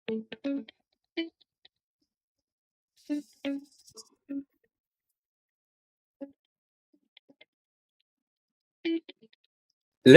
Let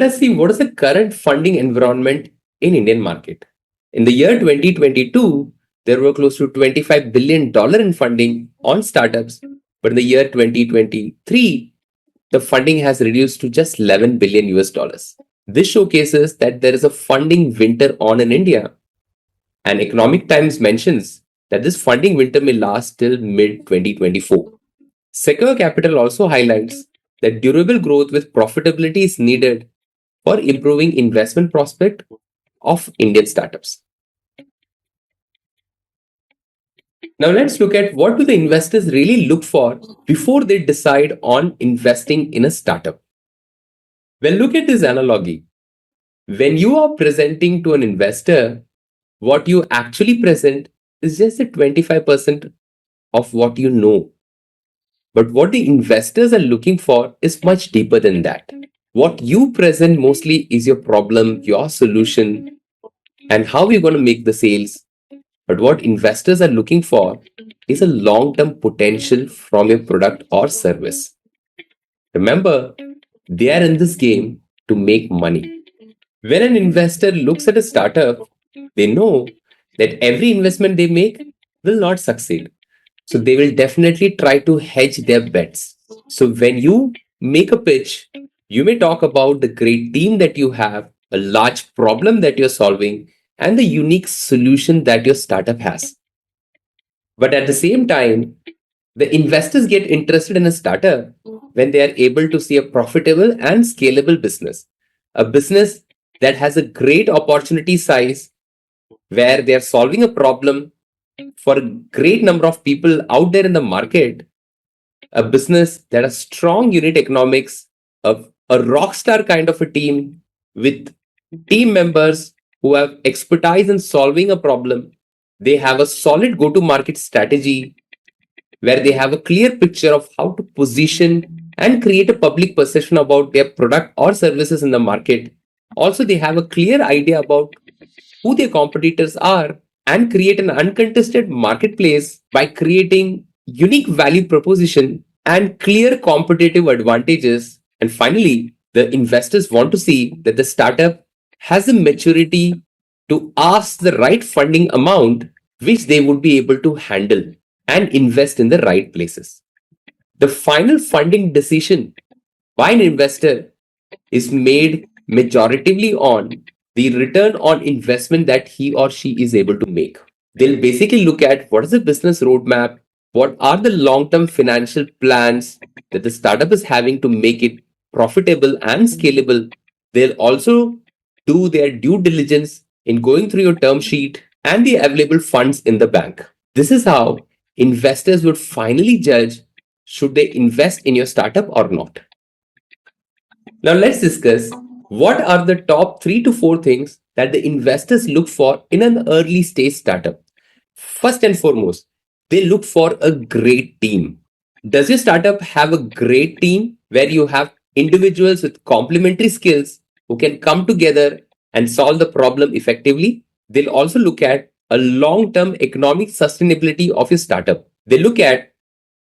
us see what is the current funding environment in Indian market. In the year 2022, there were close to $25 billion in funding on startups, but in the year 2023, the funding has reduced to just 11 billion US dollars. This showcases that there is a funding winter on in India, and Economic Times mentions that this funding winter may last till mid 2024. Secure Capital also highlights that durable growth with profitability is needed for improving investment prospect of Indian startups. Now let's look at what do the investors really look for before they decide on investing in a startup. Well, look at this analogy. When you are presenting to an investor, what you actually present is just a 25% of what you know. But what the investors are looking for is much deeper than that. What you present mostly is your problem, your solution, and how you're going to make the sales. But what investors are looking for is a long term potential from your product or service. Remember, they are in this game to make money. When an investor looks at a startup, they know that every investment they make will not succeed. So they will definitely try to hedge their bets. So when you make a pitch, you may talk about the great team that you have, a large problem that you're solving, and the unique solution that your startup has. But at the same time, the investors get interested in a startup when they are able to see a profitable and scalable business, a business that has a great opportunity size where they are solving a problem for a great number of people out there in the market, a business that has strong unit economics, a rock star kind of a team with team members who have expertise in solving a problem. They have a solid go to market strategy where they have a clear picture of how to position and create a public perception about their product or services in the market. Also, they have a clear idea about who their competitors are and create an uncontested marketplace by creating unique value proposition and clear competitive advantages. And finally, the investors want to see that the startup has a maturity to ask the right funding amount which they would be able to handle and invest in the right places. The final funding decision by an investor is made majoritively on the return on investment that he or she is able to make. They'll basically look at what is the business roadmap, what are the long term financial plans that the startup is having to make it profitable and scalable. They'll also do their due diligence in going through your term sheet and the available funds in the bank. This is how investors would finally judge should they invest in your startup or not. Now let's discuss what are the top 3 to 4 things that the investors look for in an early stage startup. First and foremost, they look for a great team. Does your startup have a great team where you have individuals with complementary skills who can come together and solve the problem effectively? They'll also look at a long term economic sustainability of your startup. They look at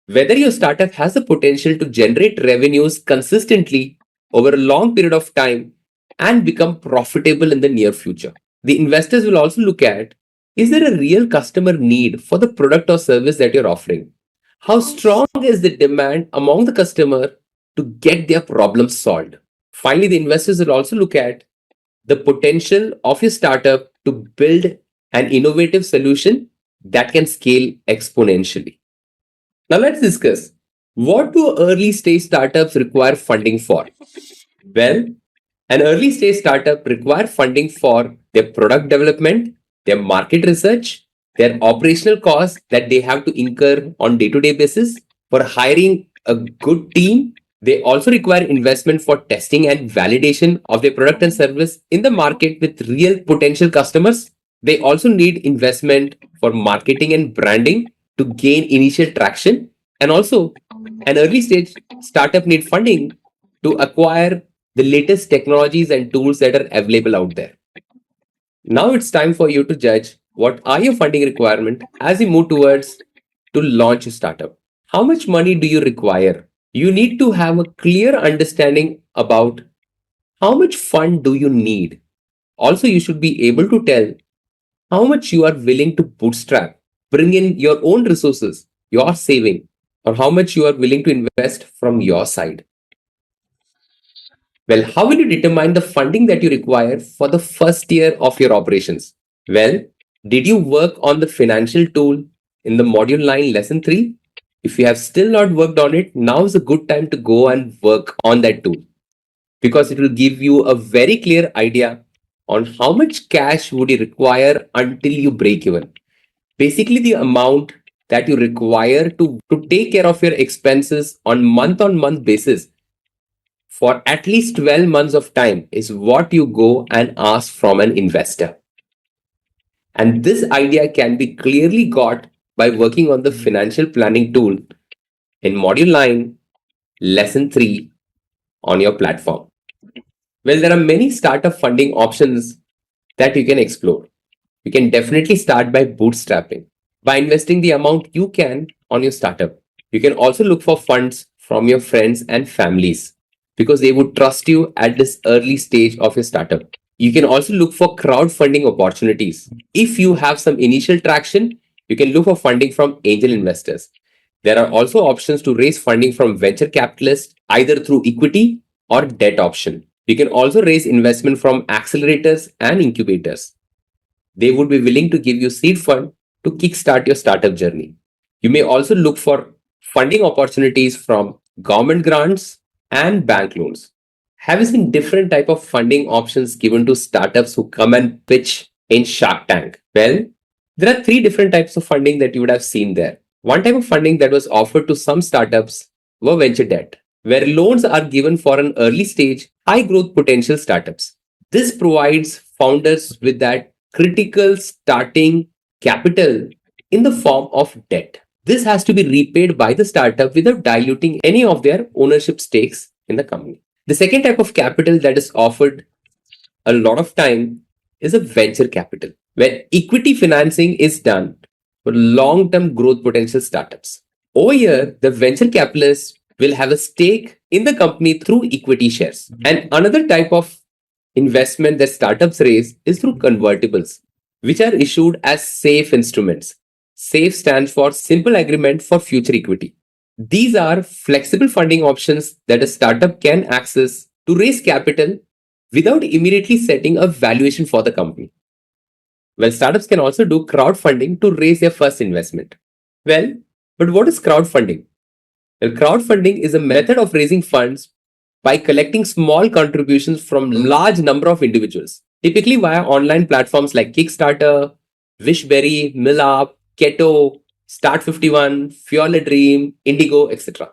whether your startup has the potential to generate revenues consistently over a long period of time and become profitable in the near future. The investors will also look at, is there a real customer need for the product or service that you're offering? How strong is the demand among the customer to get their problems solved? Finally, the investors will also look at the potential of your startup to build an innovative solution that can scale exponentially. Now let's discuss, what do early stage startups require funding for? Well, an early stage startup require funding for their product development, their market research, their operational costs that they have to incur on day-to-day basis. For hiring a good team, they also require investment for testing and validation of their product and service in the market with real potential customers. They also need investment for marketing and branding to gain initial traction. And also, an early stage startup need funding to acquire the latest technologies and tools that are available out there. Now it's time for you to judge what are your funding requirement as you move towards to launch a startup? How much money do you require? You need to have a clear understanding about how much fund do you need. Also, you should be able to tell how much you are willing to bootstrap, bring in your own resources, your saving, or how much you are willing to invest from your side. Well, how will you determine the funding that you require for the first year of your operations? Well, did you work on the financial tool in the module 9 lesson 3? If you have still not worked on it, now is a good time to go and work on that tool because it will give you a very clear idea on how much cash would you require until you break even. Basically, the amount that you require to take care of your expenses on month basis for at least 12 months of time is what you go and ask from an investor. And this idea can be clearly got by working on the financial planning tool in module 9, lesson 3 on your platform. Well, there are many startup funding options that you can explore. You can definitely start by bootstrapping, by investing the amount you can on your startup. You can also look for funds from your friends and families because they would trust you at this early stage of your startup. You can also look for crowdfunding opportunities. If you have some initial traction, you can look for funding from angel investors. There are also options to raise funding from venture capitalists, either through equity or debt option. You can also raise investment from accelerators and incubators. They would be willing to give you seed fund to kickstart your startup journey. You may also look for funding opportunities from government grants and bank loans. Have you seen different type of funding options given to startups who come and pitch in Shark Tank? Well, there are three different types of funding that you would have seen there. One type of funding that was offered to some startups were venture debt, where loans are given for an early stage, high growth potential startups. This provides founders with that critical starting capital in the form of debt. This has to be repaid by the startup without diluting any of their ownership stakes in the company. The second type of capital that is offered a lot of time is a venture capital, where equity financing is done for long term growth potential startups. Over here, the venture capitalists will have a stake in the company through equity shares. And another type of investment that startups raise is through convertibles, which are issued as safe instruments. SAFE stands for Simple Agreement for Future Equity. These are flexible funding options that a startup can access to raise capital without immediately setting a valuation for the company. Well, startups can also do crowdfunding to raise their first investment. Well, but what is crowdfunding? Well, crowdfunding is a method of raising funds by collecting small contributions from large number of individuals, typically via online platforms like Kickstarter, Wishberry, Millup, Keto, Start 51, Fuel a Dream, Indigo, etc.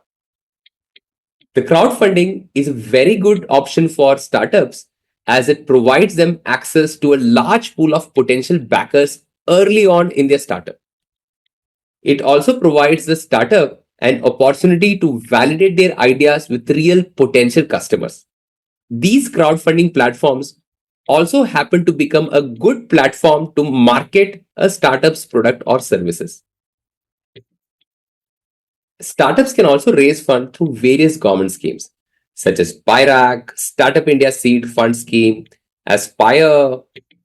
The crowdfunding is a very good option for startups as it provides them access to a large pool of potential backers early on in their startup. It also provides the startup an opportunity to validate their ideas with real potential customers. These crowdfunding platforms also happen to become a good platform to market a startup's product or services. Startups can also raise funds through various government schemes, such as PIRAC, Startup India Seed Fund Scheme, Aspire,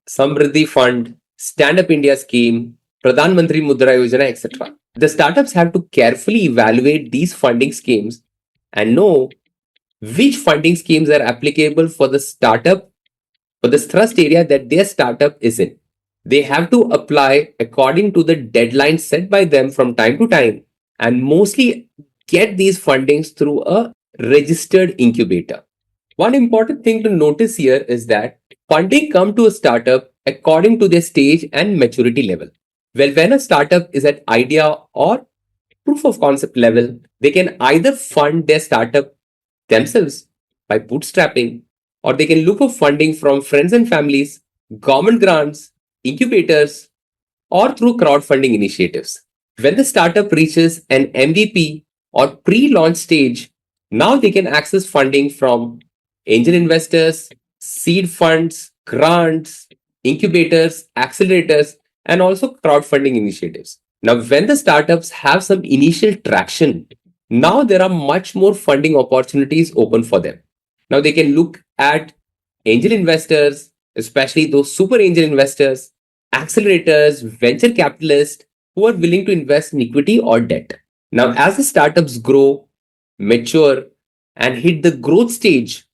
Samriddhi Fund, Stand Up India Scheme, Pradhan Mantri Mudra Yojana, etc. The startups have to carefully evaluate these funding schemes and know which funding schemes are applicable for the startup, for the thrust area that their startup is in. They have to apply according to the deadlines set by them from time to time and mostly get these fundings through a registered incubator. One important thing to notice here is that funding come to a startup according to their stage and maturity level. Well, when a startup is at idea or proof of concept level, they can either fund their startup themselves by bootstrapping, or they can look for funding from friends and families, government grants, incubators, or through crowdfunding initiatives. When the startup reaches an MVP or pre launch stage, now they can access funding from angel investors, seed funds, grants, incubators, accelerators, and also crowdfunding initiatives. Now, when the startups have some initial traction, now there are much more funding opportunities open for them. Now they can look at angel investors, especially those super angel investors, accelerators, venture capitalists who are willing to invest in equity or debt. Now, as the startups grow, mature, and hit the growth stage,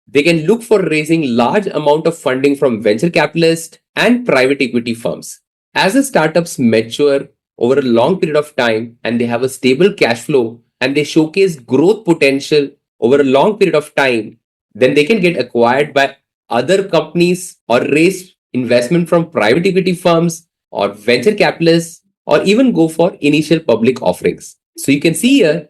they can look for raising large amount of funding from venture capitalists and private equity firms. As the startups mature over a long period of time and they have a stable cash flow and they showcase growth potential over a long period of time, then they can get acquired by other companies or raise investment from private equity firms or venture capitalists or even go for initial public offerings. So you can see here,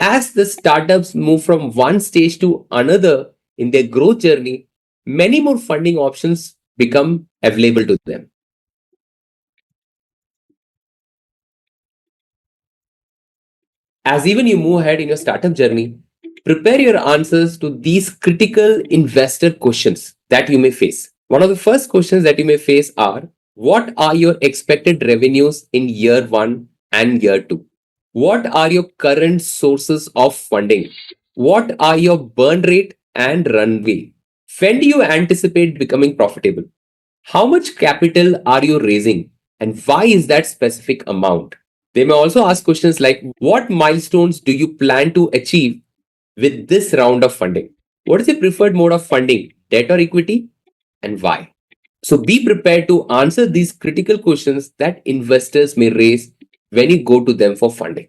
as the startups move from one stage to another in their growth journey, many more funding options become available to them. As even you move ahead in your startup journey, prepare your answers to these critical investor questions that you may face. One of the first questions that you may face are, what are your expected revenues in year one and year two? What are your current sources of funding? What are your burn rate and runway? When do you anticipate becoming profitable? How much capital are you raising? And why is that specific amount? They may also ask questions like, what milestones do you plan to achieve with this round of funding? What is the preferred mode of funding, debt or equity, and why? So be prepared to answer these critical questions that investors may raise when you go to them for funding.